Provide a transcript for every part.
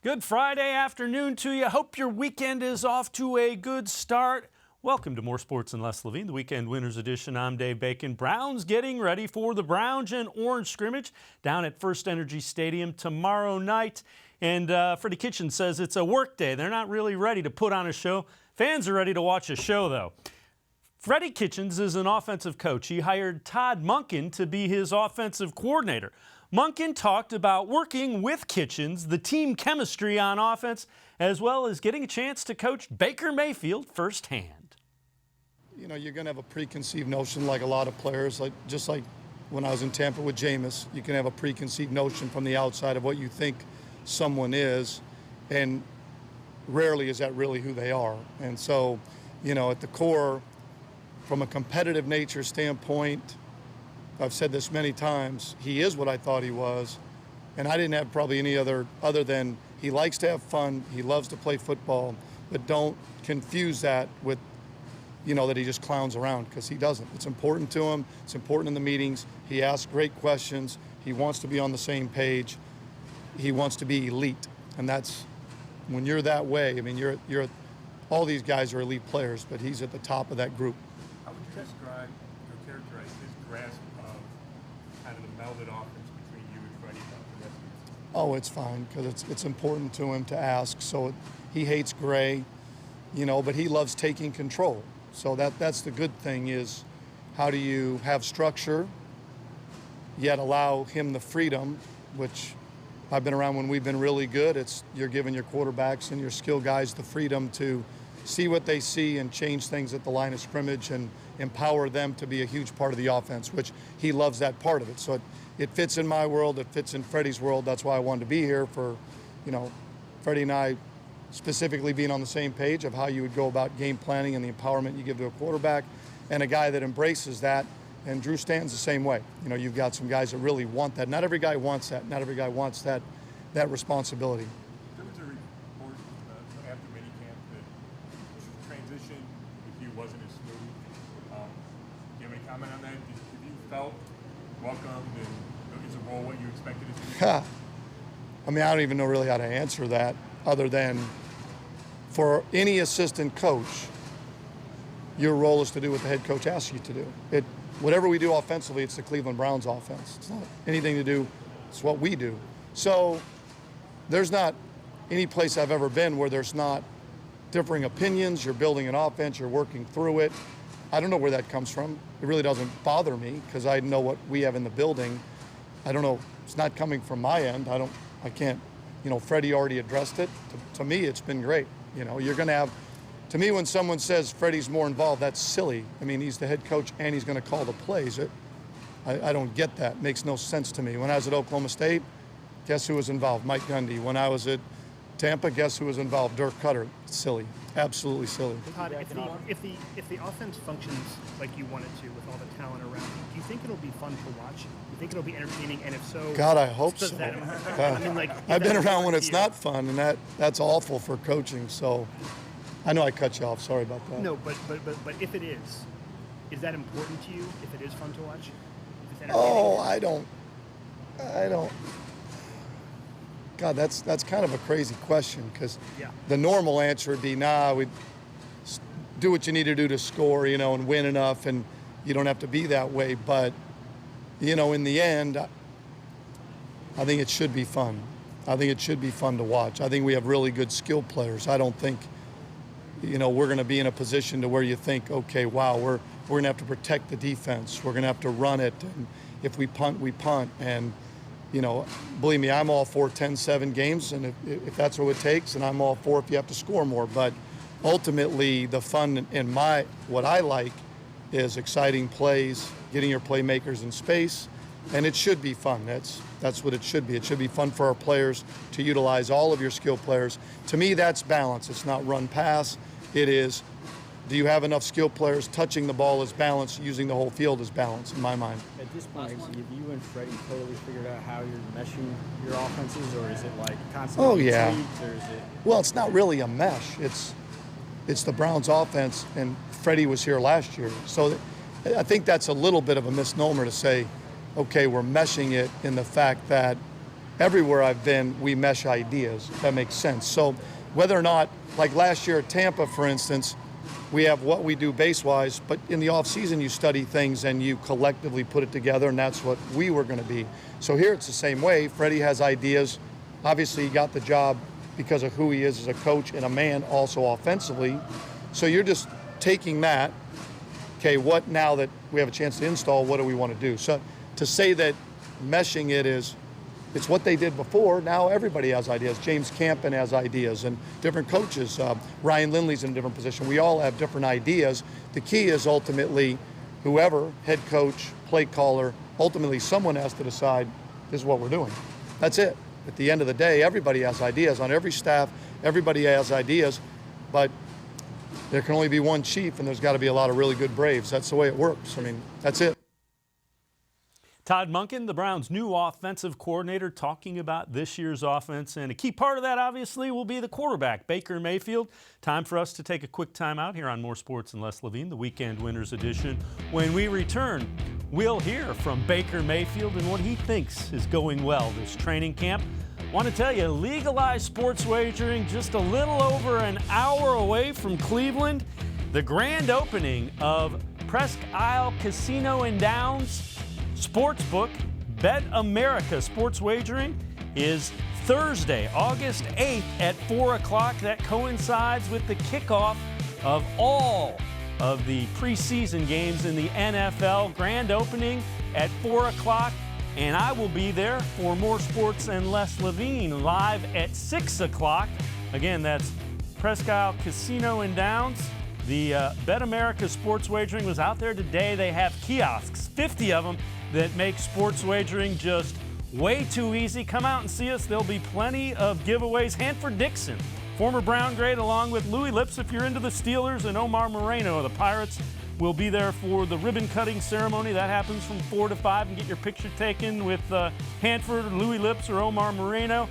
Good Friday afternoon to you. Hope your weekend is off to a good start. Welcome to More Sports and Less Levine, the Weekend Winners Edition. I'm Dave Bacon. Browns getting ready for the Browns and Orange scrimmage down at First Energy Stadium tomorrow night. And Freddie Kitchens says it's a work day. They're not really ready to put on a show. Fans are ready to watch a show, though. Freddie Kitchens is an offensive coach. He hired Todd Monken to be his offensive coordinator. Monken talked about working with Kitchens, the team chemistry on offense, as well as getting a chance to coach Baker-Mayfield firsthand. You know, you're going to have a preconceived notion like a lot of players, just like when I was in Tampa with Jameis. You can have a preconceived notion from the outside of what you think someone is, and rarely is that really who they are. And so, you know, at the core, from a competitive nature standpoint, I've said this many times, he is what I thought he was, and I didn't have probably any other than he likes to have fun, he loves to play football, but don't confuse that with, you know, that he just clowns around, because he doesn't. It's important to him, it's important in the meetings, he asks great questions, he wants to be on the same page, he wants to be elite, and that's, when you're that way, I mean, you're all these guys are elite players, but he's at the top of that group. How would you describe or characterize his grasp of kind of the melded offense between you and Freddie about the rest of the team? Oh, it's fine, because it's important to him to ask. So he hates gray, you know, but he loves taking control. So that's the good thing, is how do you have structure, yet allow him the freedom, which I've been around when we've been really good. It's you're giving your quarterbacks and your skill guys the freedom to see what they see and change things at the line of scrimmage and empower them to be a huge part of the offense, which he loves that part of it. So it fits in my world, it fits in Freddie's world. That's why I wanted to be here for, you know, Freddie and I specifically being on the same page of how you would go about game planning and the empowerment you give to a quarterback, and a guy that embraces that. And Drew Stanton's the same way. You know, you've got some guys that really want that. Not every guy wants that. Not every guy wants that responsibility. There was a report after minicamp that the transition with you wasn't as smooth. Do you have any comment on that? Have you felt welcomed, and is the role what you expected it to be? I mean, I don't even know really how to answer that, other than for any assistant coach, your role is to do what the head coach asks you to do. Whatever we do offensively, it's the Cleveland Browns offense. It's not anything to do, it's what we do. So there's not any place I've ever been where there's not differing opinions. You're building an offense, you're working through it. I don't know where that comes from. It really doesn't bother me, because I know what we have in the building. I don't know, it's not coming from my end. I can't, you know, Freddie already addressed it. To me, it's been great. You know, you're gonna have, to me, when someone says Freddie's more involved, that's silly. I mean, he's the head coach and he's going to call the plays. I don't get that. It makes no sense to me. When I was at Oklahoma State, guess who was involved? Mike Gundy. When I was at Tampa, guess who was involved? Dirk Cutter. Silly. Absolutely silly. Todd, if the offense functions like you want it to, with all the talent around, do you think it'll be fun to watch? Do you think it'll be entertaining? And if so, God, I hope so. I mean, I've been around when it's not fun, and that's awful for coaching. So. I know I cut you off. Sorry about that. No, but if it is that important to you? If it is fun to watch? Oh, I don't. God, that's kind of a crazy question, because the normal answer would be, nah, we do what you need to do to score, you know, and win enough, and you don't have to be that way. But, you know, in the end, I think it should be fun. I think it should be fun to watch. I think we have really good skill players. I don't think, you know, we're going to be in a position to where you think, okay, wow, we're going to have to protect the defense. We're going to have to run it. And if we punt, we punt. And, you know, believe me, I'm all for 10-7 games. And if that's what it takes, and I'm all for if you have to score more. But ultimately, the fun in what I like is exciting plays, getting your playmakers in space. And it should be fun. That's what it should be. It should be fun for our players to utilize all of your skill players. To me, that's balance. It's not run pass. It is, do you have enough skill players touching the ball as balance, using the whole field as balance, in my mind. At this point, have you and Freddie totally figured out how you're meshing your offenses, or is it like constantly tweaked, or is it? Well, it's not really a mesh. It's the Browns offense, and Freddie was here last year. So I think that's a little bit of a misnomer to say, okay, we're meshing it, in the fact that everywhere I've been, we mesh ideas. If that makes sense. So whether or not, like last year at Tampa, for instance, we have what we do base-wise, but in the off-season you study things and you collectively put it together, and that's what we were going to be. So here it's the same way. Freddie has ideas. Obviously he got the job because of who he is as a coach and a man also offensively. So you're just taking that, okay, what now that we have a chance to install, what do we want to do? So to say that meshing it is, it's what they did before. Now everybody has ideas. James Campen has ideas and different coaches. Ryan Lindley's in a different position. We all have different ideas. The key is ultimately whoever, head coach, play caller, ultimately someone has to decide this is what we're doing. That's it. At the end of the day, everybody has ideas. On every staff, everybody has ideas, but there can only be one chief and there's got to be a lot of really good Braves. That's the way it works. I mean, that's it. Todd Monken, the Browns' new offensive coordinator, talking about this year's offense. And a key part of that, obviously, will be the quarterback, Baker-Mayfield. Time for us to take a quick time out here on More Sports and Less Levine, the Weekend Winners Edition. When we return, we'll hear from Baker-Mayfield and what he thinks is going well this training camp. Want to tell you, legalized sports wagering just a little over an hour away from Cleveland. The grand opening of Presque Isle Casino and Downs Sportsbook, Bet America Sports Wagering, is Thursday, August 8th at 4 o'clock. That coincides with the kickoff of all of the preseason games in the NFL. Grand opening at 4 o'clock, and I will be there for More Sports and Less Levine live at 6 o'clock. Again, that's Presque Isle Casino and Downs. The Bet America Sports Wagering was out there today. They have kiosks, 50 of them, that make sports wagering just way too easy. Come out and see us. There'll be plenty of giveaways. Hanford Dixon, former Brown grade, along with Louis Lips if you're into the Steelers, and Omar Moreno of the Pirates will be there for the ribbon cutting ceremony. That happens from 4 to 5, and get your picture taken with Hanford, Louis Lips, or Omar Moreno.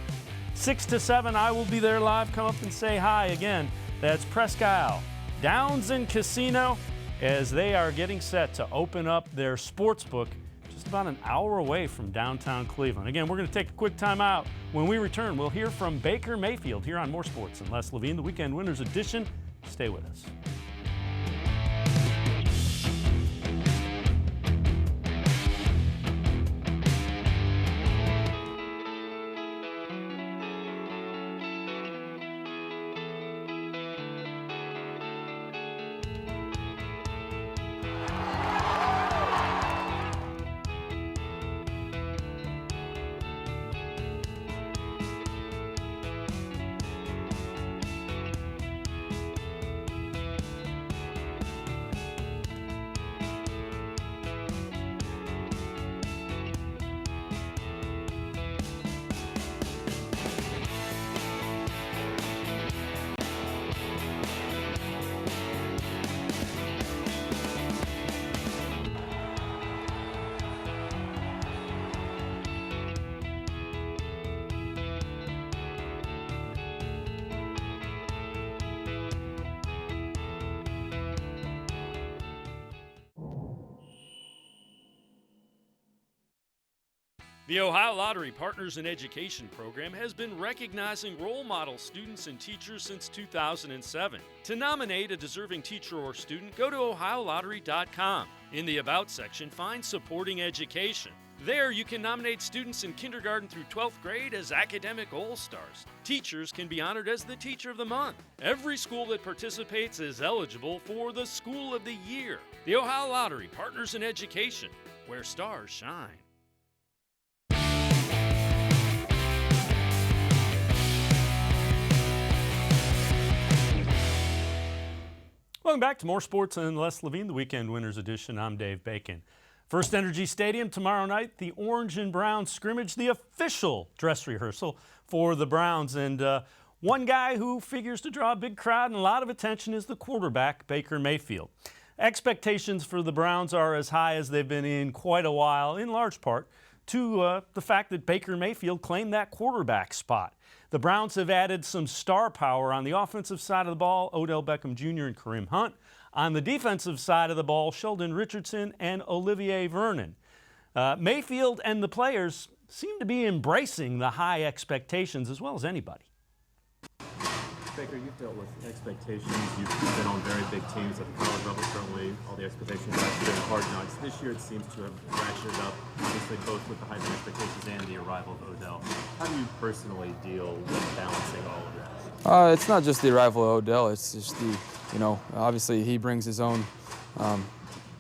6 to 7, I will be there live. Come up and say hi. Again, that's Presque Isle Downs and Casino, as they are getting set to open up their sports book just about an hour away from downtown Cleveland. Again, we're going to take a quick time out. When we return, we'll hear from Baker-Mayfield here on More Sports and Less Levine, the Weekend Winners Edition. Stay with us. The Ohio Lottery Partners in Education program has been recognizing role model students and teachers since 2007. To nominate a deserving teacher or student, go to OhioLottery.com. In the About section, find Supporting Education. There, you can nominate students in kindergarten through 12th grade as academic all-stars. Teachers can be honored as the Teacher of the Month. Every school that participates is eligible for the School of the Year. The Ohio Lottery Partners in Education, where stars shine. Welcome back to More Sports and Less Levine, the Weekend Winners Edition. I'm Dave Bacon. First Energy Stadium tomorrow night, the orange-and-brown-scrimmage, the official dress rehearsal for the Browns. And one guy who figures to draw a big crowd and a lot of attention is the quarterback, Baker-Mayfield. Expectations for the Browns are as high as they've been in quite a while, in large part to the fact that Baker-Mayfield claimed that quarterback spot. The Browns have added some star power on the offensive side of the ball, Odell Beckham Jr. and Kareem Hunt. On the defensive side of the ball, Sheldon-Richardson and Olivier-Vernon. Mayfield and the players seem to be embracing the high expectations as well as anybody. Baker, you've dealt with expectations. You've been on very big teams at the college level, certainly all the expectations last year in Hard Knocks. This year it seems to have ratcheted up, obviously both with the heightened expectations and the arrival of Odell. How do you personally deal with balancing all of that? It's not just the arrival of Odell. It's just obviously he brings his own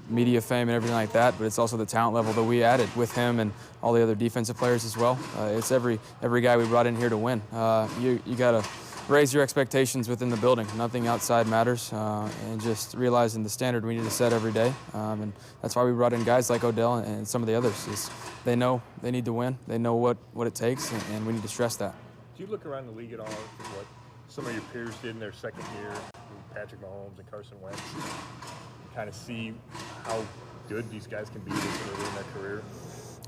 media fame and everything like that, but it's also the talent level that we added with him and all the other defensive players as well. It's every guy we brought in here to win. You got to raise your expectations within the building. Nothing outside matters, and just realizing the standard we need to set every day. And that's why we brought in guys like Odell and some of the others. Is they know they need to win. They know what it takes, and we need to stress that. Do you look around the league at all at what some of your peers did in their second year, Patrick Mahomes and Carson Wentz, and kind of see how good these guys can be this early in their career?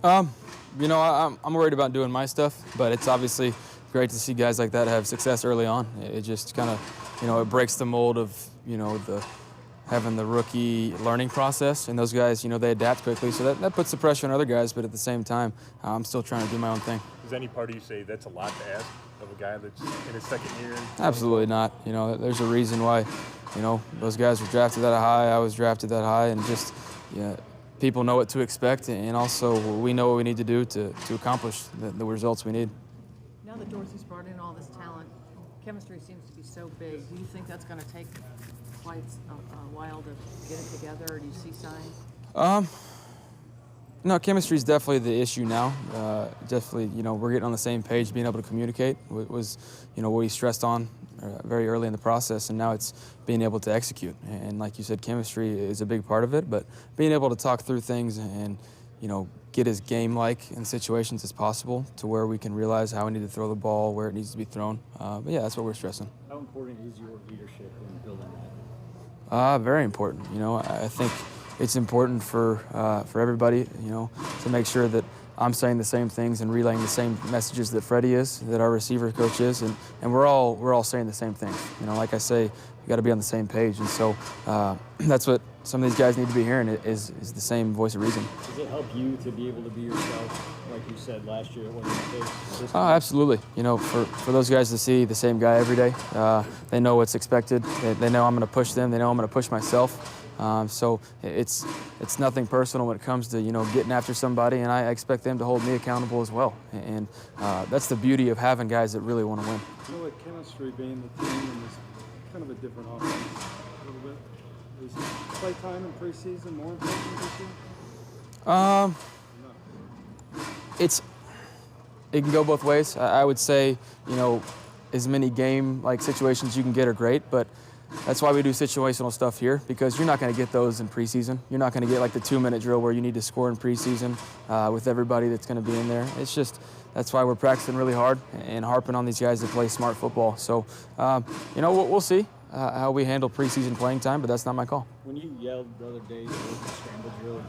I'm worried about doing my stuff, but it's obviously great to see guys like that have success early on. It just kind of, it breaks the mold of, having the rookie learning process. And those guys, they adapt quickly. So that puts the pressure on other guys, but at the same time, I'm still trying to do my own thing. Does any part of you say that's a lot to ask of a guy that's in his second year? Absolutely not. There's a reason why, those guys were drafted that high. I was drafted that high, and just, people know what to expect, and also we know what we need to do to accomplish the results we need. Now that Dorsey's brought in all this talent, chemistry seems to be so big. Do you think that's going to take quite a while to get it together, or do you see signs? No, chemistry is definitely the issue now. Definitely, we're getting on the same page. Being able to communicate was, what we stressed on very early in the process, and now it's being able to execute. And like you said, chemistry is a big part of it, but being able to talk through things and, get as game-like in situations as possible to where we can realize how we need to throw the ball, where it needs to be thrown. But yeah, that's what we're stressing. How important is your leadership in building that? Very important. I think it's important for everybody, to make sure that I'm saying the same things and relaying the same messages that Freddie is, that our receiver coach is, and we're all saying the same things. Like I say, you got to be on the same page, and so that's what some of these guys need to be hearing is the same voice of reason. Does it help you to be able to be yourself, like you said last year? It wasn't the case. Oh, absolutely. For those guys to see the same guy every day, they know what's expected. They know I'm going to push them. They know I'm going to push myself. So it's nothing personal when it comes to getting after somebody, and I expect them to hold me accountable as well. And that's the beauty of having guys that really want to win. Like chemistry being the team and this kind of a different offense a little bit. Is play time in preseason more important this year? It can go both ways. I would say as many game-like situations you can get are great, but that's why we do situational stuff here, because you're not going to get those in preseason. You're not going to get like the 2-minute drill where you need to score in preseason with everybody that's going to be in there. It's just that's why we're practicing really hard and harping on these guys to play smart football. So, we'll see how we handle preseason playing time, but that's not my call. When you yelled the other day, the scramble drill,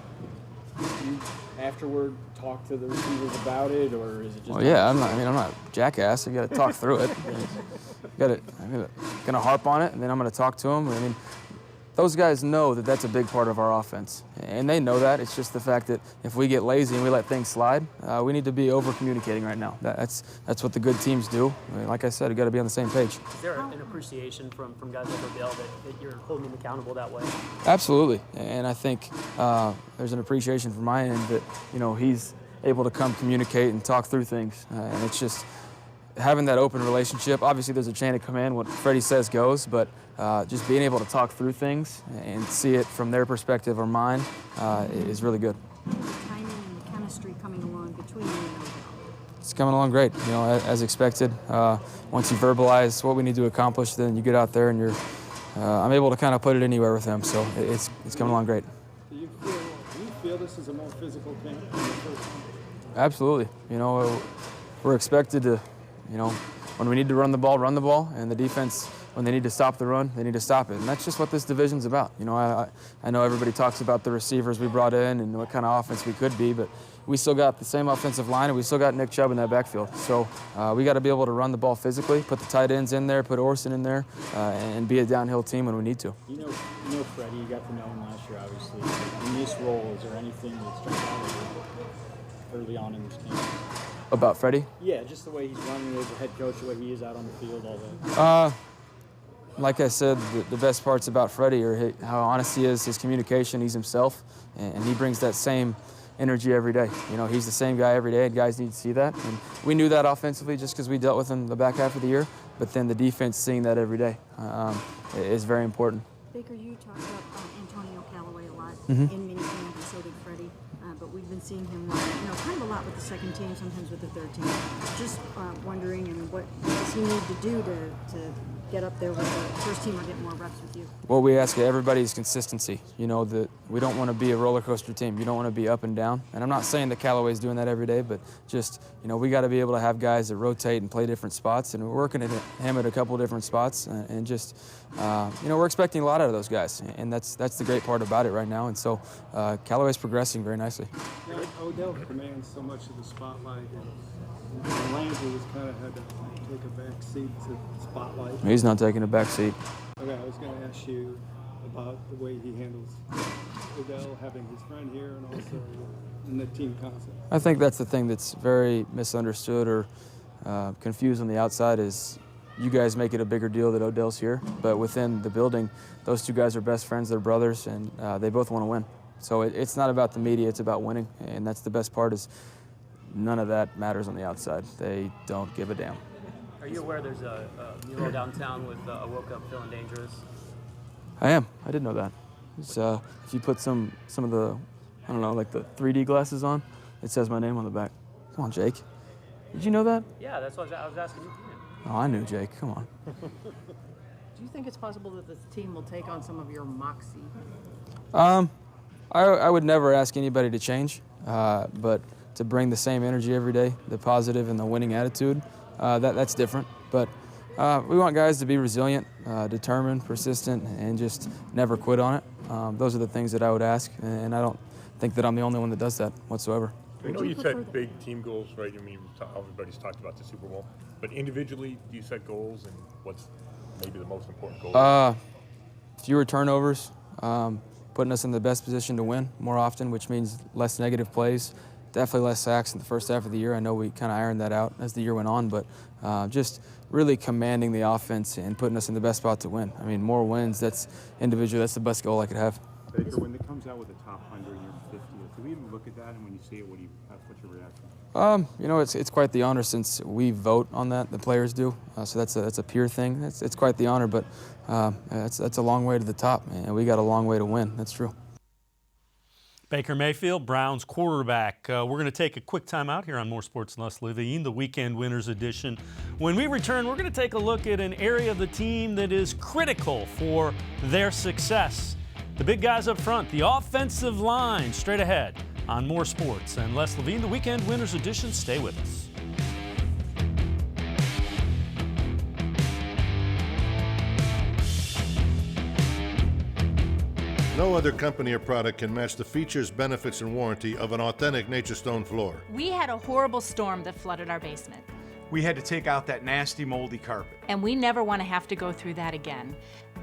did you afterward talk to the receivers about it, or is it just? Well, yeah, I'm not a jackass. You got to talk through it. I'm gonna harp on it, and then I'm gonna talk to them. Those guys know that that's a big part of our offense, and they know that. It's just the fact that if we get lazy and we let things slide, we need to be over-communicating right now. That's what the good teams do. Like I said, we got to be on the same page. Is there an appreciation from guys like Odell that you're holding them accountable that way? Absolutely, and I think there's an appreciation from my end that he's able to come communicate and talk through things, and it's just having that open relationship. Obviously, there's a chain of command. What Freddie says goes, but just being able to talk through things and see it from their perspective or mine is really good. The timing and the chemistry coming along between you and Odell? It's coming along great, as expected. Once you verbalize what we need to accomplish, then you get out there and I'm able to kind of put it anywhere with him. So it's coming along great. Do you feel this is a more physical camp than the first one? Absolutely. We're expected to, when we need to run the ball, and the defense, when they need to stop the run, they need to stop it. And that's just what this division's about. I know everybody talks about the receivers we brought in and what kind of offense we could be, but we still got the same offensive line, and we still got Nick Chubb in that backfield. So we got to be able to run the ball physically, put the tight ends in there, put Orson in there, and be a downhill team when we need to. You know Freddie, you got to know him last year, obviously. In this role, is there anything that stands out early on in this game? About Freddie? Yeah, just the way he's running as a head coach, the way he is out on the field, all that. Like I said, the best parts about Freddie are how honest he is, his communication, he's himself, and he brings that same energy every day. You know, he's the same guy every day, and guys need to see that. And we knew that offensively just because we dealt with him the back half of the year, but then the defense seeing that every day is very important. Baker, you talked about Antonio Callaway a lot Mm-hmm. in minicamp, and so did Freddie. But we've been seeing him, kind of a lot with the second team, sometimes with the third team. Just wondering, what does he need to do to get up there with the first team or get more reps with you? What we ask of everybody is consistency. You know, that we don't want to be a roller coaster team. You don't want to be up and down. And I'm not saying that Callaway's doing that every day, but just, we got to be able to have guys that rotate and play different spots. And we're working at him at a couple different spots, and just, we're expecting a lot out of those guys. And that's the great part about it right now. And so Callaway's progressing very nicely. Odell commands so much of the spotlight, and Landry has kind of had to take a back seat to the spotlight. He's not taking a back seat. Okay, I was going to ask you about the way he handles Odell, having his friend here, and also in the team concept. I think that's the thing that's very misunderstood or confused on the outside is you guys make it a bigger deal that Odell's here, but within the building, those two guys are best friends, they're brothers, and they both want to win. So it's not about the media, it's about winning, and that's the best part is none of that matters on the outside. They don't give a damn. Are you aware there's a mural downtown with I woke up feeling dangerous? I am. I did know that. It's, if you put some of the, I don't know, like the 3D glasses on, it says my name on the back. Come on, Jake. Did you know that? Yeah, that's what I was asking you. Oh, I knew, Jake. Come on. Do you think it's possible that the team will take on some of your moxie? I would never ask anybody to change, but to bring the same energy every day, the positive and the winning attitude, that's different. But we want guys to be resilient, determined, persistent, and just never quit on it. Those are the things that I would ask, and I don't think that I'm the only one that does that whatsoever. I know you set big team goals, right? I mean, everybody's talked about the Super Bowl, but individually, do you set goals, and what's maybe the most important goal? Fewer turnovers, putting us in the best position to win more often, which means less negative plays. Definitely less sacks in the first half of the year. I know we kind of ironed that out as the year went on, but just really commanding the offense and putting us in the best spot to win. I mean, more wins, that's individually, that's the best goal I could have. Baker, when it comes out with the top 100 and you're 50th, do we even look at that, and when you see it, what's your reaction? It's quite the honor since we vote on that, the players do. So that's a peer thing. It's quite the honor, but that's a long way to the top, and we got a long way to win. That's true. Baker-Mayfield, Browns quarterback. We're going to take a quick time out here on More Sports and Less Levine, the Weekend Winners Edition. When we return, we're going to take a look at an area of the team that is critical for their success. The big guys up front, the offensive line, straight ahead on More Sports and Less Levine, the Weekend Winners Edition. Stay with us. No other company or product can match the features, benefits, and warranty of an authentic Nature Stone floor. We had a horrible storm that flooded our basement. We had to take out that nasty moldy carpet. And we never want to have to go through that again.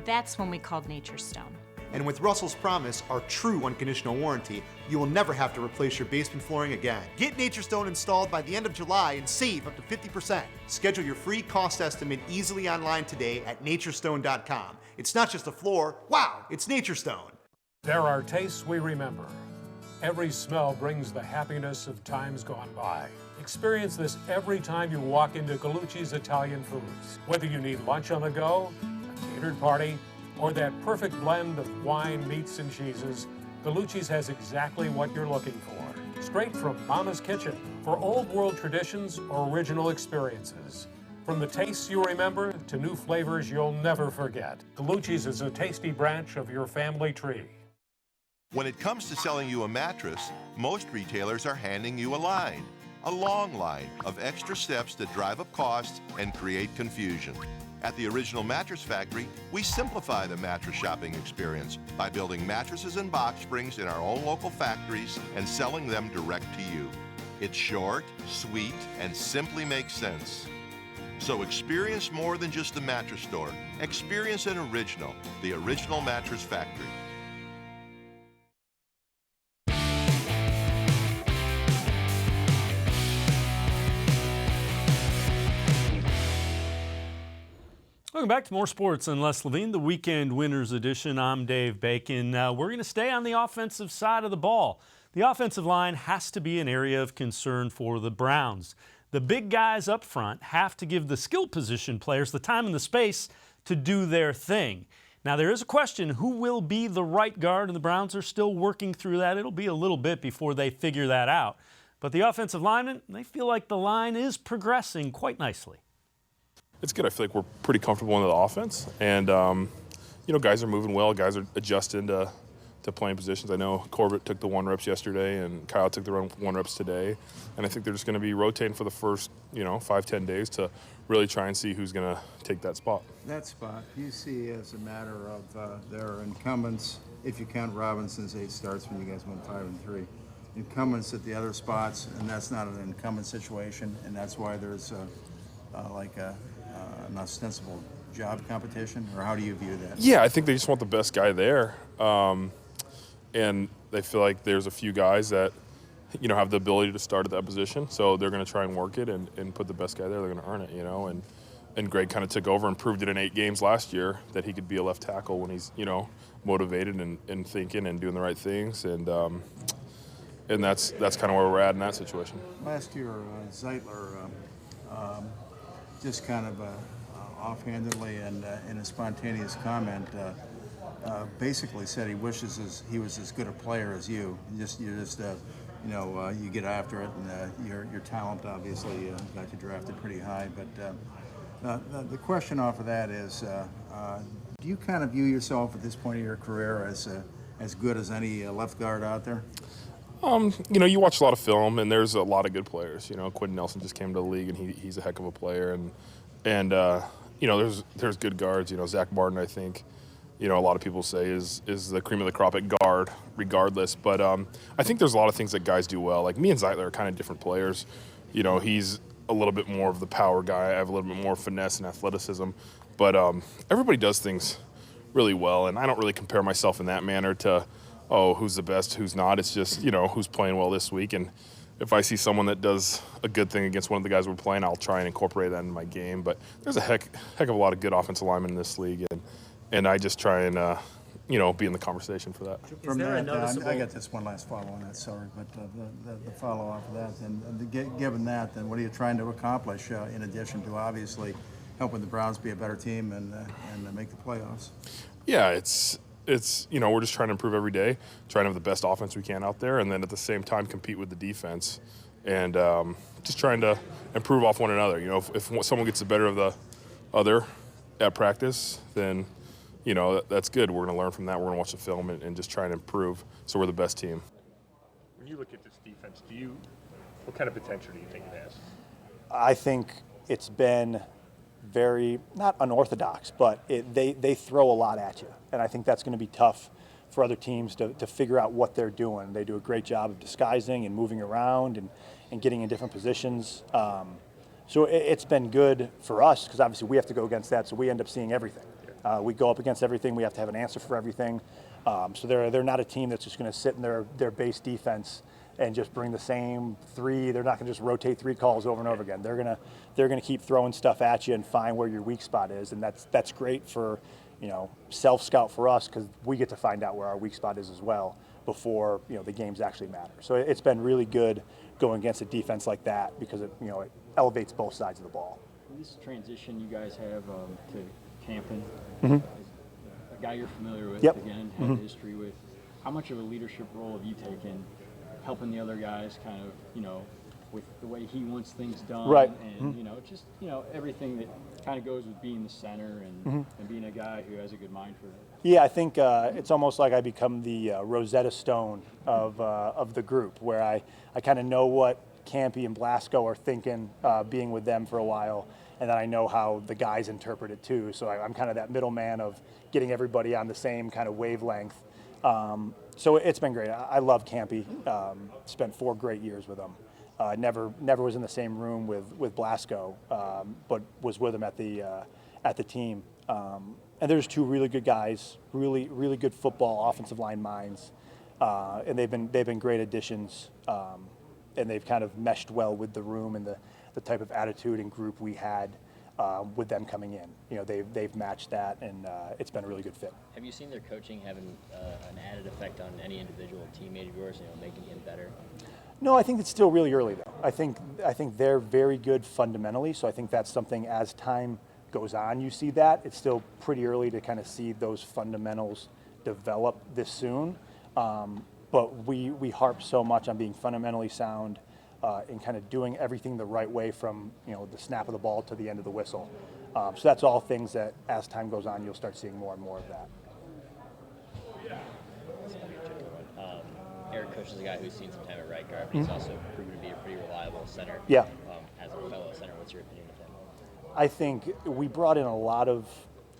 That's when we called Nature Stone. And with Russell's Promise, our true unconditional warranty, you will never have to replace your basement flooring again. Get Nature Stone installed by the end of July and save up to 50%. Schedule your free cost estimate easily online today at naturestone.com. It's not just a floor, wow, it's Nature Stone. There are tastes we remember. Every smell brings the happiness of times gone by. Experience this every time you walk into Gallucci's Italian Foods. Whether you need lunch on the go, a catered party, or that perfect blend of wine, meats, and cheeses, Gallucci's has exactly what you're looking for. Straight from Mama's Kitchen for old world traditions or original experiences. From the tastes you remember to new flavors you'll never forget. Gallucci's is a tasty branch of your family tree. When it comes to selling you a mattress, most retailers are handing you a long line of extra steps that drive up costs and create confusion. At the Original Mattress Factory, we simplify the mattress shopping experience by building mattresses and box springs in our own local factories and selling them direct to you. It's short, sweet, and simply makes sense. So experience more than just the mattress store. Experience an original, the Original Mattress Factory. Welcome back to More Sports and Less Levine, the Weekend Winners Edition. I'm Dave Bacon. We're going to stay on the offensive side of the ball. The offensive line has to be an area of concern for the Browns. The big guys up front have to give the skill position players the time and the space to do their thing. Now, there is a question, who will be the right guard, and the Browns are still working through that. It'll be a little bit before they figure that out. But the offensive linemen, they feel like the line is progressing quite nicely. It's good. I feel like we're pretty comfortable in the offense, and you know, guys are moving well. Guys are adjusting to playing positions. I know Corbett took the 1 reps yesterday, and Kyle took the 1 reps today, and I think they're just going to be rotating for the first 5-10 days to really try and see who's going to take that spot. That spot you see as a matter of their incumbents. If you count Robinson's 8 starts when you guys went 5-3, incumbents at the other spots, and that's not an incumbent situation, and that's why there's an ostensible job competition, or how do you view that? Yeah, I think they just want the best guy there, and they feel like there's a few guys that have the ability to start at that position, so they're going to try and work it and put the best guy there. They're going to earn it, and Greg kind of took over and proved it in 8 games last year that he could be a left tackle when he's motivated and thinking and doing the right things, and that's kind of where we're at in that situation. Last year, Zeitler just kind of offhandedly and in a spontaneous comment basically said he wishes he was as good a player as you. You get after it, and your talent obviously got you drafted pretty high. But the question off of that is, do you kind of view yourself at this point of your career as good as any left guard out there? You watch a lot of film, and there's a lot of good players. Quentin Nelson just came to the league, and he's a heck of a player, and there's good guards. Zach Martin, I think, a lot of people say is the cream of the crop at guard, regardless. But I think there's a lot of things that guys do well. Like me and Zeitler are kind of different players. He's a little bit more of the power guy. I have a little bit more finesse and athleticism. But everybody does things really well, and I don't really compare myself in that manner to, who's the best, who's not. It's just, who's playing well this week. And if I see someone that does a good thing against one of the guys we're playing, I'll try and incorporate that into my game. But there's a heck of a lot of good offensive linemen in this league, and I just try and be in the conversation for that. From that, I got this one last follow on that, sorry, but the follow off of that, and given that, then what are you trying to accomplish in addition to obviously helping the Browns be a better team and make the playoffs? Yeah, it's we're just trying to improve every day, trying to have the best offense we can out there, and then at the same time compete with the defense, and just trying to improve off one another. If someone gets the better of the other at practice, then that's good. We're going to learn from that. We're going to watch the film and just try and improve so we're the best team. When you look at this defense, what kind of potential do you think it has? I think it's been very, not unorthodox, but they throw a lot at you. And I think that's going to be tough for other teams to figure out what they're doing. They do a great job of disguising and moving around and getting in different positions. So it's been good for us because obviously we have to go against that, so we end up seeing everything. We go up against everything. We have to have an answer for everything. So they're not a team that's just going to sit in their base defense and just bring the same 3. They're not going to just rotate 3 calls over and over again. They're going to keep throwing stuff at you and find where your weak spot is, and that's great for self-scout for us because we get to find out where our weak spot is as well before the games actually matter. So it's been really good going against a defense like that because it elevates both sides of the ball. This transition you guys have to Campen, Mm-hmm. a guy you're familiar with, Yep. again, had Mm-hmm. history with. How much of a leadership role have you taken, helping the other guys kind of, with the way he wants things done, Right. and Mm-hmm. just everything that kind of goes with being the center and being a guy who has a good mind for it. Yeah, I think it's almost like I become the Rosetta Stone of the group, where I kind of know what Campy and Blasco are thinking, being with them for a while, and then I know how the guys interpret it too. So I'm kind of that middleman of getting everybody on the same kind of wavelength. So it's been great. I love Campy. Spent 4 great years with him. Never was in the same room with Blasco, but was with him at the team. And there's 2 really good guys, really good football offensive line minds, and they've been great additions. And they've kind of meshed well with the room and the type of attitude and group we had. with them coming in. You know, they've matched that, and it's been a really good fit. Have you seen their coaching having an added effect on any individual teammate of yours, making him better? No, I think it's still really early though. I think they're very good fundamentally, so I think that's something as time goes on, you see that. It's still pretty early to kind of see those fundamentals develop this soon. But we harp so much on being fundamentally sound and kind of doing everything the right way from the snap of the ball to the end of the whistle. So that's all things that as time goes on, you'll start seeing more and more of that. Eric Kush is a guy who's seen some time at right guard, but he's also proven to be a pretty reliable center. Yeah. As a fellow center, what's your opinion of him? I think we brought in a lot of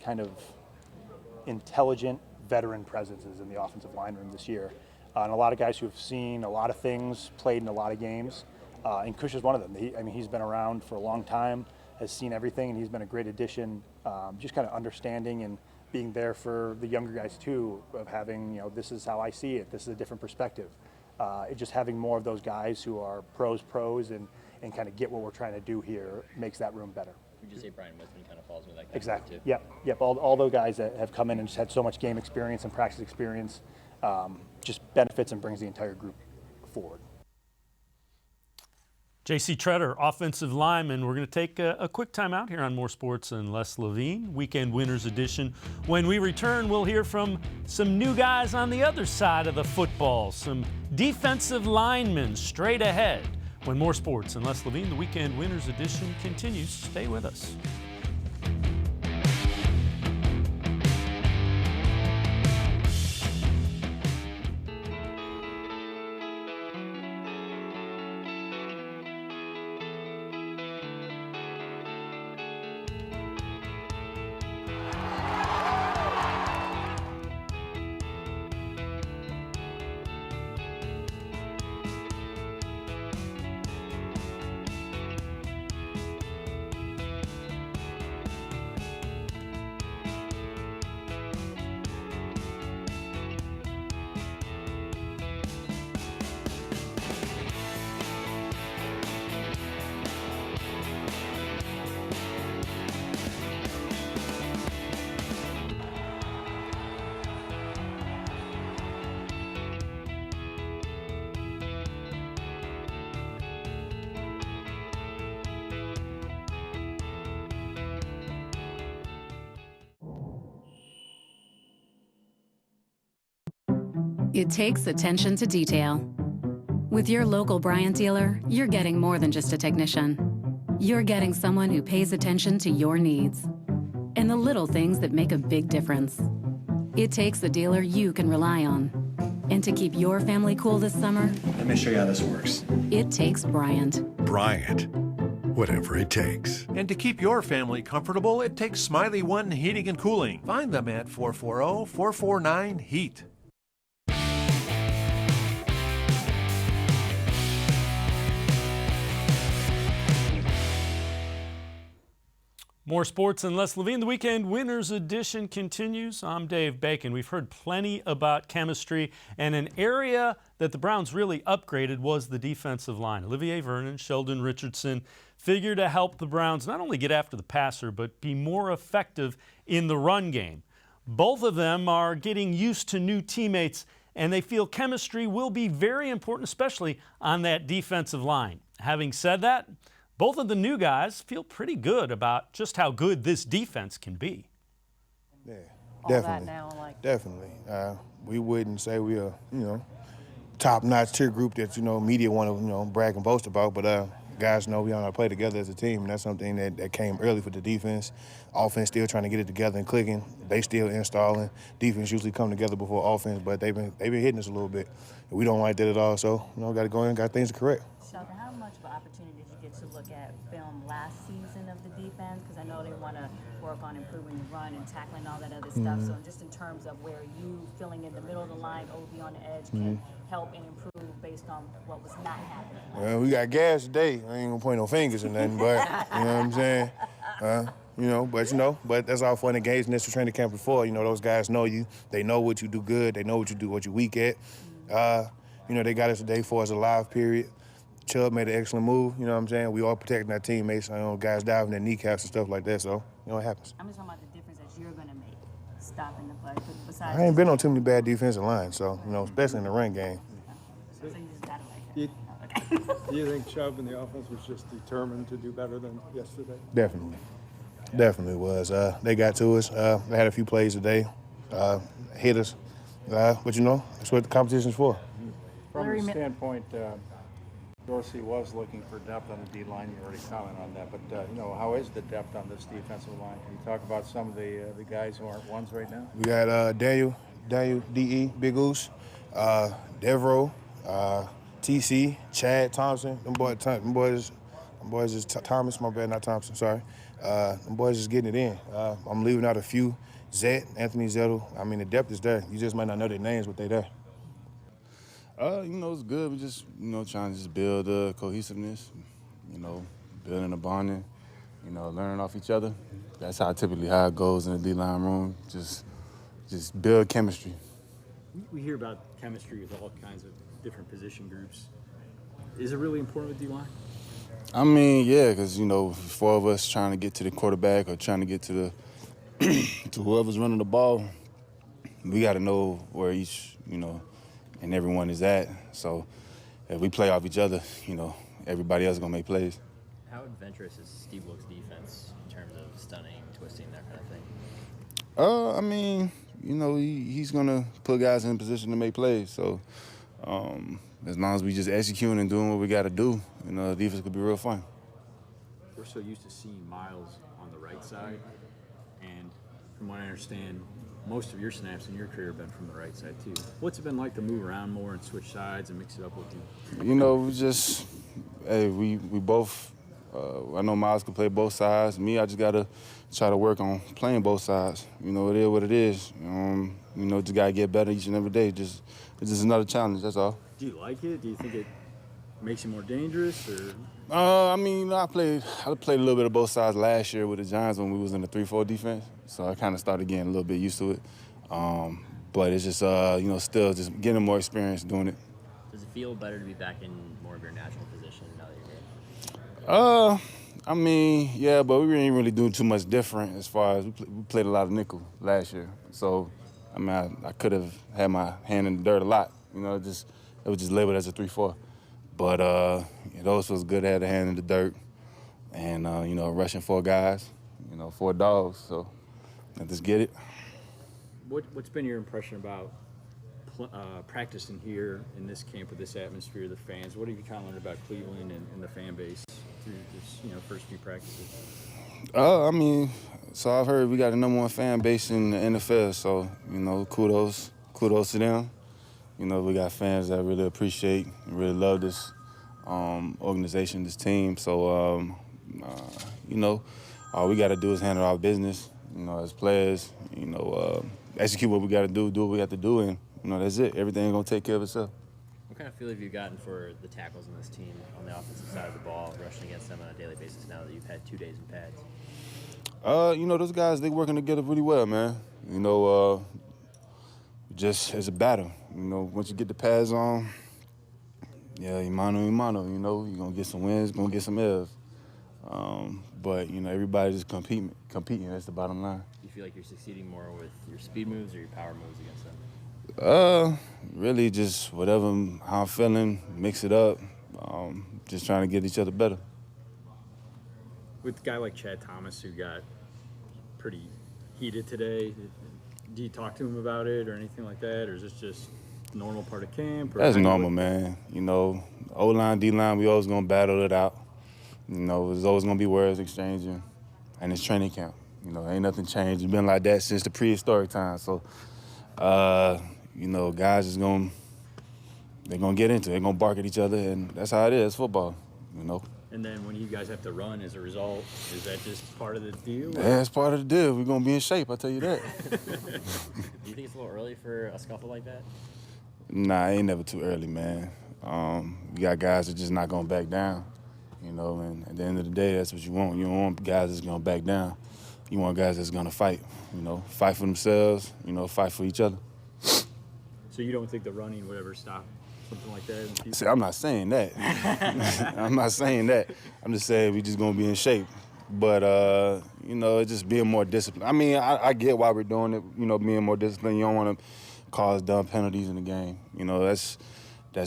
kind of intelligent veteran presences in the offensive line room this year. And a lot of guys who have seen a lot of things, played in a lot of games. And Kush is one of them. He's been around for a long time, has seen everything, and he's been a great addition, just kind of understanding and being there for the younger guys too, of having, this is how I see it, this is a different perspective. Just having more of those guys who are pros and kind of get what we're trying to do here makes that room better. Would you say Brian Wisman kind of falls into that category Exactly. too? Yep. All those guys that have come in and just had so much game experience and practice experience just benefits and brings the entire group forward. JC-Tretter, offensive lineman. We're going to take a quick time out here on More Sports and Less Levine, Weekend Winners Edition. When we return, we'll hear from some new guys on the other side of the football, some defensive linemen straight ahead. When More Sports and Less Levine, the Weekend Winners Edition continues. Stay with us. It takes attention to detail. With your local Bryant dealer, you're getting more than just a technician. You're getting someone who pays attention to your needs and the little things that make a big difference. It takes a dealer you can rely on. And to keep your family cool this summer, let me show you how this works. It takes Bryant. Bryant, whatever it takes. And to keep your family comfortable, it takes Smiley One Heating and Cooling. Find them at 440-449-HEAT. More Sports and Less Levine. The Weekend Winners Edition continues. I'm Dave Bacon. We've heard plenty about chemistry, and an area that the Browns really upgraded was the defensive line. Olivier-Vernon, Sheldon-Richardson figure to help the Browns not only get after the passer, but be more effective in the run game. Both of them are getting used to new teammates, and they feel chemistry will be very important, especially on that defensive line. Having said that, both of the new guys feel pretty good about just how good this defense can be. Yeah, All definitely. that now, like Definitely. We wouldn't say we're top-notch tier group that media want to brag and boast about, but guys know we want to play together as a team, and that's something that came early for the defense. Offense still trying to get it together and clicking. They still installing. Defense usually come together before offense, but they've been hitting us a little bit. We don't like that at all, so got to go in, got things to correct. Sheldon, how much of an opportunity did you get to look at film last season of the defense? Because I know they want to work on improving the run and tackling all that other stuff. So just in terms of where you filling in the middle of the line, OB on the edge, can help and improve based on what was not happening. Well, we got gas today. I ain't gonna point no fingers or nothing, but you know what I'm saying? But that's all fun and games, and that's what training camp is for. Those guys know you. They know what you do good. They know what you're weak at. They got us today for us a live period. Chubb made an excellent move, you know what I'm saying? We all protecting our teammates, guys diving their kneecaps and stuff like that, so, it happens. I'm just talking about the difference that you're going to make stopping the play. Besides I ain't been on too many bad defensive lines, so, especially in the run game. So you just got to like Do you think Chubb in the offense was just determined to do better than yesterday? Definitely. Definitely was. They got to us. They had a few plays today, hit us. But, that's what the competition's for. From the standpoint, Dorsey was looking for depth on the D-line. You already commented on that. But, how is the depth on this defensive line? Can you talk about some of the guys who aren't ones right now? We got Daniel, D.E., Big Goose, Devereaux, TC, Chad, Thompson. Them boys is Thomas, my bad, not Thompson, sorry. Them boys is getting it in. I'm leaving out a few. Zet, Anthony Zettel. I mean, the depth is there. You just might not know their names, but they there. It's good. We just, trying to just build cohesiveness, building a bonding, learning off each other. That's how it goes in the D-line room. Just build chemistry. We hear about chemistry with all kinds of different position groups. Is it really important with D-line? I mean, yeah, because, four of us trying to get to the quarterback or trying to get to the to whoever's running the ball, we got to know where each, and everyone is at. So if we play off each other, everybody else is going to make plays. How adventurous is Steve Wilkes' defense in terms of stunning, twisting, that kind of thing? He's going to put guys in position to make plays. So as long as we just executing and doing what we got to do, the defense could be real fun. We're so used to seeing Miles on the right side, and from what I understand, most of your snaps in your career have been from the right side too. What's it been like to move around more and switch sides and mix it up with you? We both, I know Miles can play both sides. Me, I just got to try to work on playing both sides. It is what it is. Just got to get better each and every day. It's just another challenge, that's all. Do you like it? Do you think it makes you more dangerous? Or? I played a little bit of both sides last year with the Giants when we was in the 3-4 defense. So I kind of started getting a little bit used to it. But it's just, still just getting more experience doing it. Does it feel better to be back in more of your natural position now that you're here? Yeah, but we didn't really do too much different as far as we played a lot of nickel last year. So, I could have had my hand in the dirt a lot. It was just labeled as a 3-4. But it also was good to have a hand in the dirt and, rushing 4 guys, 4 dogs. So let's just get it. What's been your impression about practicing here in this camp with this atmosphere, the fans? What have you kind of learned about Cleveland and the fan base through this, first few practices? So I've heard we got the #1 fan base in the NFL. So, kudos to them. We got fans that really appreciate and really love this organization, this team. So, all we got to do is handle our business, as players, execute what we got to do what we have to do, and, that's it. Everything's going to take care of itself. What kind of feel have you gotten for the tackles in this team on the offensive side of the ball, rushing against them on a daily basis now that you've had 2 days in pads? Those guys, they working together really well, man. Just as a battle. Once you get the pads on, mano, you're going to get some wins, going to get some L's. But, everybody's just competing. That's the bottom line. Do you feel like you're succeeding more with your speed moves or your power moves against them? Really just how I'm feeling, mix it up, just trying to get each other better. With a guy like Chad Thomas, who got pretty heated today, do you talk to him about it or anything like that, or is this just normal part of camp? That's normal, man. O-line, D-line, we always going to battle it out. There's always going to be words exchanging, and it's training camp. Ain't nothing changed. It's been like that since the prehistoric times. So, guys is they're going to get into it. They're going to bark at each other, and that's how it is, football, And then when you guys have to run as a result, is that just part of the deal? Yeah, it's part of the deal. We're going to be in shape, I'll tell you that. Do you think it's a little early for a scuffle like that? Nah, it ain't never too early, man. You got guys that just not going to back down, and at the end of the day, that's what you want. You don't want guys that's going to back down. You want guys that's going to fight, fight for themselves, fight for each other. So you don't think the running would ever stop? something like that in the future? See, I'm not saying that. I'm not saying that. I'm just saying we just gonna be in shape. But you know, it's just being more disciplined. I mean, I get why we're doing it. You know, being more disciplined. You don't want to cause dumb penalties in the game. You know, that's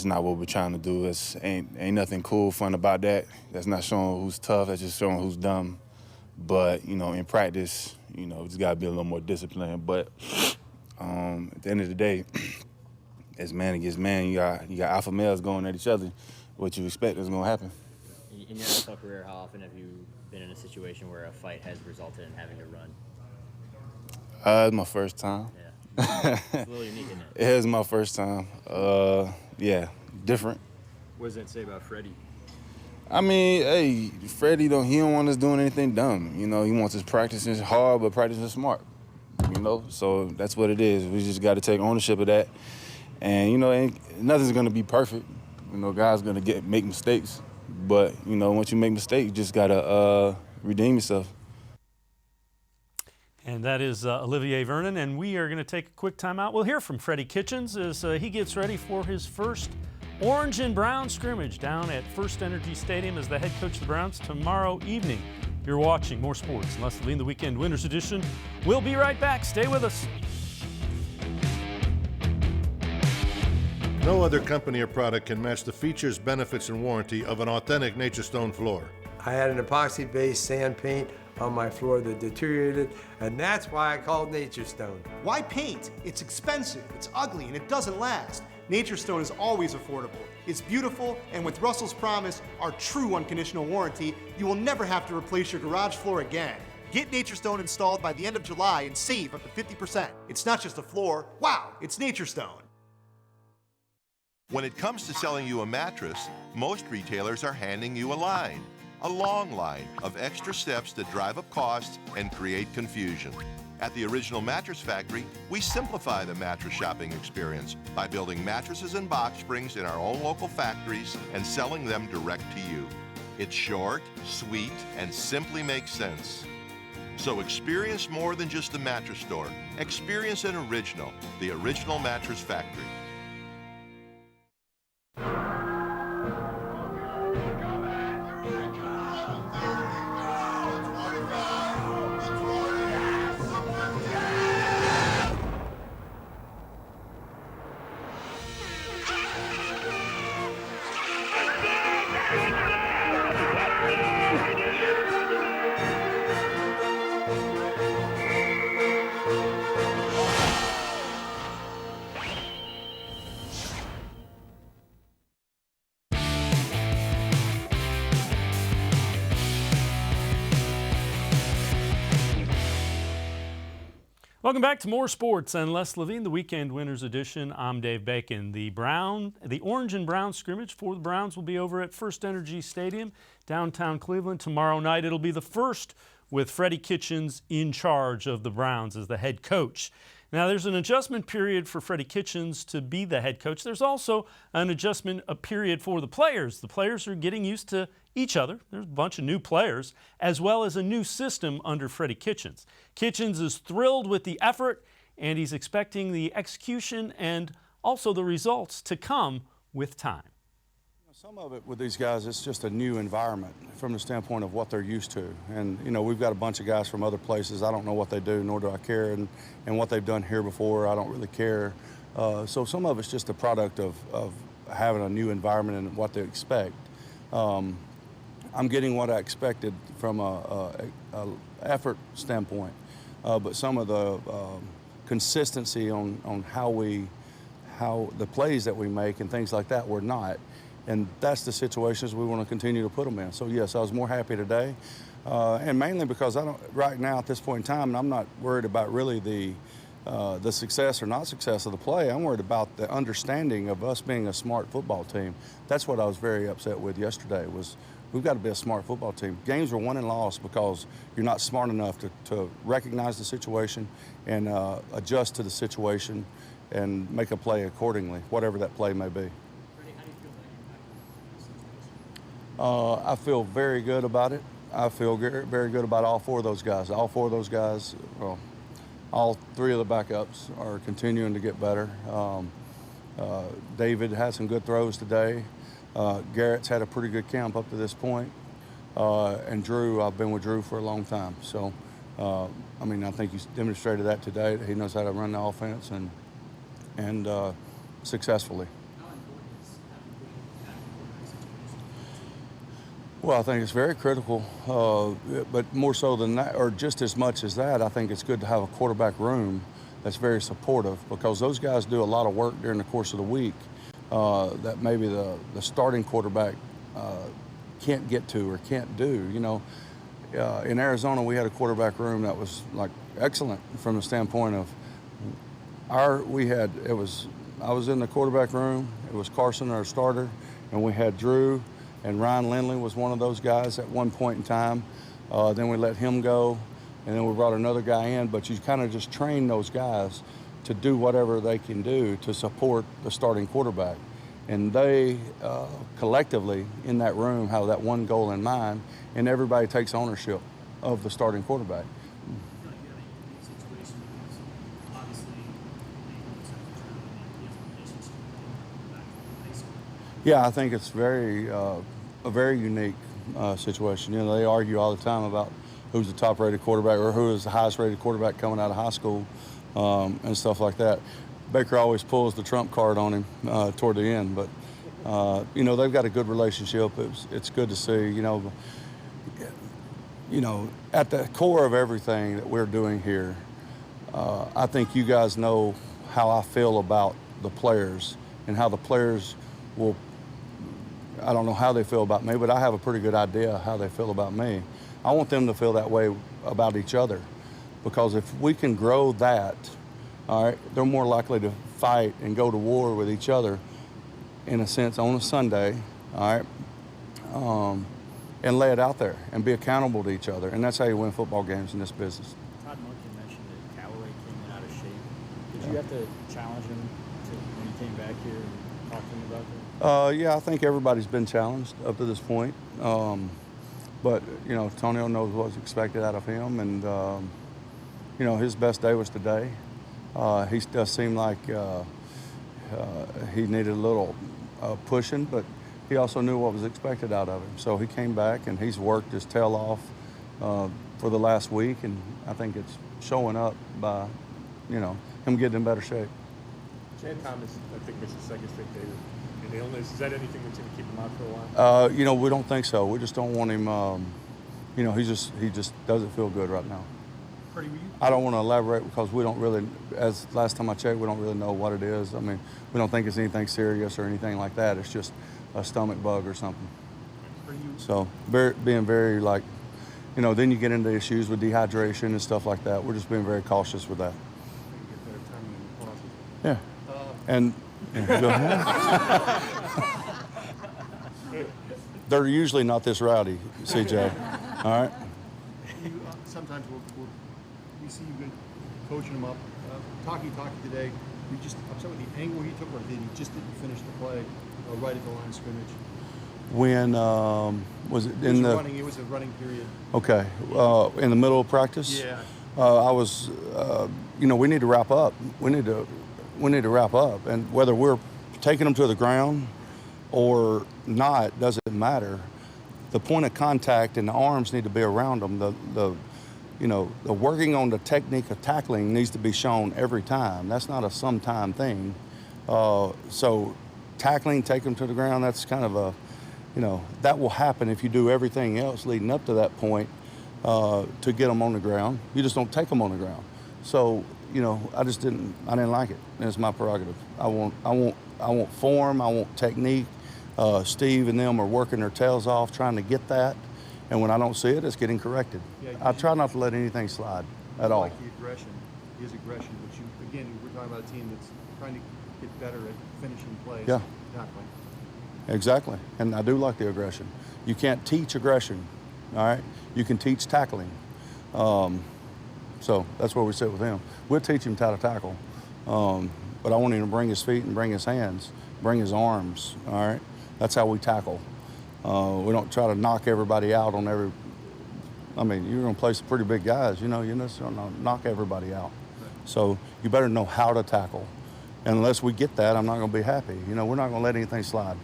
not what we're trying to do. Ain't nothing cool, fun about that. That's not showing who's tough. That's just showing who's dumb. But you know, in practice, you know, just gotta be a little more disciplined. But at the end of the day, as man against man, you got alpha males going at each other. What you expect is gonna happen. In your NFL career, how often have you been in a situation where a fight has resulted in having to run? It's my first time. Yeah. It's a little unique, isn't it? It is my first time. Yeah, different. What does that say about Freddie? I mean, hey, Freddie he don't want us doing anything dumb. You know, he wants us practicing hard, but practicing smart. You know, so that's what it is. We just got to take ownership of that. And you know, nothing's gonna be perfect. You know, guys gonna make mistakes. But you know, once you make mistakes, you just gotta redeem yourself. And that is Olivier-Vernon, and we are going to take a quick timeout. We'll hear from Freddie Kitchens as he gets ready for his first orange and brown scrimmage down at First Energy Stadium as the head coach of the Browns tomorrow evening. You're watching More Sports and Les Levine, the Weekend Winners Edition. We'll be right back. Stay with us. No other company or product can match the features, benefits, and warranty of an authentic Nature Stone floor. I had an epoxy-based sand paint on my floor that deteriorated, and that's why I called Nature Stone. Why paint? It's expensive, it's ugly, and it doesn't last. Nature Stone is always affordable. It's beautiful, and with Russell's Promise, our true unconditional warranty, you will never have to replace your garage floor again. Get Nature Stone installed by the end of July and save up to 50%. It's not just a floor. Wow, it's Nature Stone. When it comes to selling you a mattress, most retailers are handing you a line. A long line of extra steps that drive up costs and create confusion. At the Original Mattress Factory, we simplify the mattress shopping experience by building mattresses and box springs in our own local factories and selling them direct to you. It's short, sweet, and simply makes sense. So experience more than just a mattress store. Experience an original, the Original Mattress Factory. Welcome back to More Sports and Les Levine, the Weekend Winners Edition. I'm Dave Bacon. The orange and brown scrimmage for the Browns will be over at First Energy Stadium, downtown Cleveland, tomorrow night. It'll be the first with Freddie Kitchens in charge of the Browns as the head coach. Now, there's an adjustment period for Freddie Kitchens to be the head coach. There's also an adjustment period for the players. The players are getting used to each other. There's a bunch of new players, as well as a new system under Freddie Kitchens. Kitchens is thrilled with the effort, and he's expecting the execution and also the results to come with time. Some of it with these guys, it's just a new environment from the standpoint of what they're used to. And, you know, we've got a bunch of guys from other places. I don't know what they do, nor do I care. And what they've done here before, I don't really care. So some of it's just a product of having a new environment and what they expect. I'm getting what I expected from a effort standpoint. But some of the consistency on how the plays that we make and things like that, we're not. And that's the situations we want to continue to put them in. So yes, I was more happy today, and mainly because right now at this point in time, I'm not worried about really the success or not success of the play. I'm worried about the understanding of us being a smart football team. That's what I was very upset with yesterday. Was we've got to be a smart football team. Games were won and lost because you're not smart enough to recognize the situation and adjust to the situation and make a play accordingly, whatever that play may be. I feel very good about it. I feel very good about all four of those guys. All four of those guys, well, all three of the backups are continuing to get better. David had some good throws today. Garrett's had a pretty good camp up to this point. And Drew, I've been with Drew for a long time. So, I mean, I think he's demonstrated that today, that he knows how to run the offense and successfully. Well, I think it's very critical, but more so than that, or just as much as that, I think it's good to have a quarterback room that's very supportive, because those guys do a lot of work during the course of the week that maybe the starting quarterback can't get to or can't do. You know, in Arizona, we had a quarterback room that was like excellent from the standpoint of I was in the quarterback room. It was Carson, our starter, and we had Drew. And Ryan Lindley was one of those guys at one point in time. Then we let him go, and then we brought another guy in. But you kind of just train those guys to do whatever they can do to support the starting quarterback. And they collectively in that room have that one goal in mind, and everybody takes ownership of the starting quarterback. Yeah, I think it's a very unique situation. You know, they argue all the time about who's the top-rated quarterback or who is the highest-rated quarterback coming out of high school and stuff like that. Baker always pulls the trump card on him toward the end, but you know, they've got a good relationship. It's good to see. You know, at the core of everything that we're doing here, I think you guys know how I feel about the players and how the players will. I don't know how they feel about me, but I have a pretty good idea how they feel about me. I want them to feel that way about each other, because if we can grow that, all right, they're more likely to fight and go to war with each other, in a sense, on a Sunday, all right, and lay it out there and be accountable to each other. And that's how you win football games in this business. Todd Monken mentioned that Callaway came in out of shape. Did you have to challenge him when he came back here and talk to him about that? Yeah, I think everybody's been challenged up to this point. But, you know, Tonio knows what's expected out of him. And, you know, his best day was today. He does seem like he needed a little pushing, but he also knew what was expected out of him. So he came back and he's worked his tail off for the last week. And I think it's showing up by, you know, him getting in better shape. Chad Thomas, I think, missed his second straight day with an illness. Is that anything that's going to keep him out for a while? You know, we don't think so. We just don't want him, you know, he just doesn't feel good right now. Freddie, were you? I don't want to elaborate because we don't really, as last time I checked, we don't really know what it is. I mean, we don't think it's anything serious or anything like that. It's just a stomach bug or something. So being very, like, you know, then you get into issues with dehydration and stuff like that. We're just being very cautious with that. Yeah. And they're usually not this rowdy, CJ. All right. Sometimes we see you coaching them up. Talking today, you just upset with the angle he took, or did he just didn't finish the play right at the line of scrimmage? When was it in the? It was a running period. Okay, in the middle of practice. Yeah. I was, you know, we need to wrap up. We need to wrap up, and whether we're taking them to the ground or not doesn't matter. The point of contact and the arms need to be around them. You know, the working on the technique of tackling needs to be shown every time. That's not a sometime thing. So tackling, take them to the ground, that's kind of a, you know, that will happen if you do everything else leading up to that point to get them on the ground. You just don't take them on the ground. So, you know, I didn't like it. And it's my prerogative. I want form, I want technique. Steve and them are working their tails off trying to get that. And when I don't see it, it's getting corrected. Yeah, I try not to let anything slide at all. Like the aggression, his aggression, which you, again, we're talking about a team that's trying to get better at finishing plays. Yeah. Tackling. Exactly. And I do like the aggression. You can't teach aggression, all right? You can teach tackling. So that's where we sit with him. We'll teach him how to tackle. But I want him to bring his feet and bring his hands, bring his arms, all right? That's how we tackle. We don't try to knock everybody out on every. I mean, you're going to play some pretty big guys. You know, you're not going to knock everybody out. So you better know how to tackle. And unless we get that, I'm not going to be happy. You know, we're not going to let anything slide.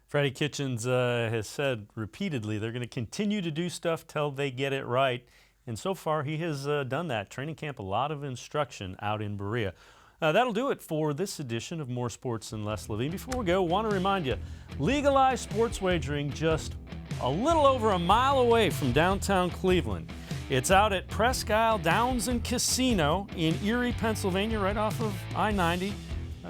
Freddie Kitchens has said repeatedly they're going to continue to do stuff till they get it right. And so far, he has done that. Training camp, a lot of instruction out in Berea. That'll do it for this edition of More Sports and Less Levine. Before we go, I want to remind you, legalized sports wagering just a little over a mile away from downtown Cleveland. It's out at Presque Isle Downs and Casino in Erie, Pennsylvania, right off of I-90.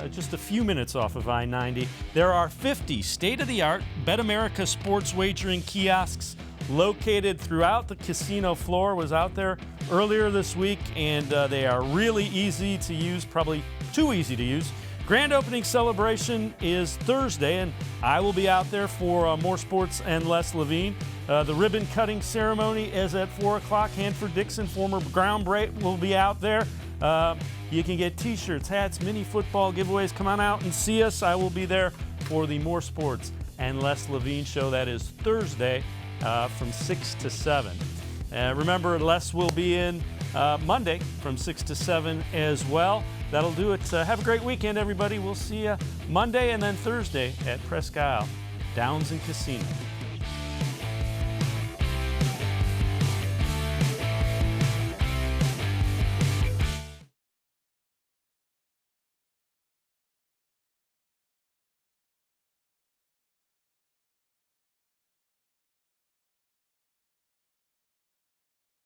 Just a few minutes off of I-90. There are 50 state-of-the-art Bet America sports wagering kiosks located throughout the casino floor. Was out there earlier this week, and they are really easy to use, probably too easy to use. Grand opening celebration is Thursday, and I will be out there for More Sports and Less Levine. The ribbon cutting ceremony is at 4 o'clock. Hanford Dixon, former ground break, will be out there. You can get t-shirts, hats, mini football giveaways. Come on out and see us. I will be there for the More Sports and Less Levine show. That is Thursday from 6 to 7. Remember, Les will be in Monday from 6 to 7 as well. That'll do it. Have a great weekend, everybody. We'll see you Monday and then Thursday at Presque Isle Downs and Casino.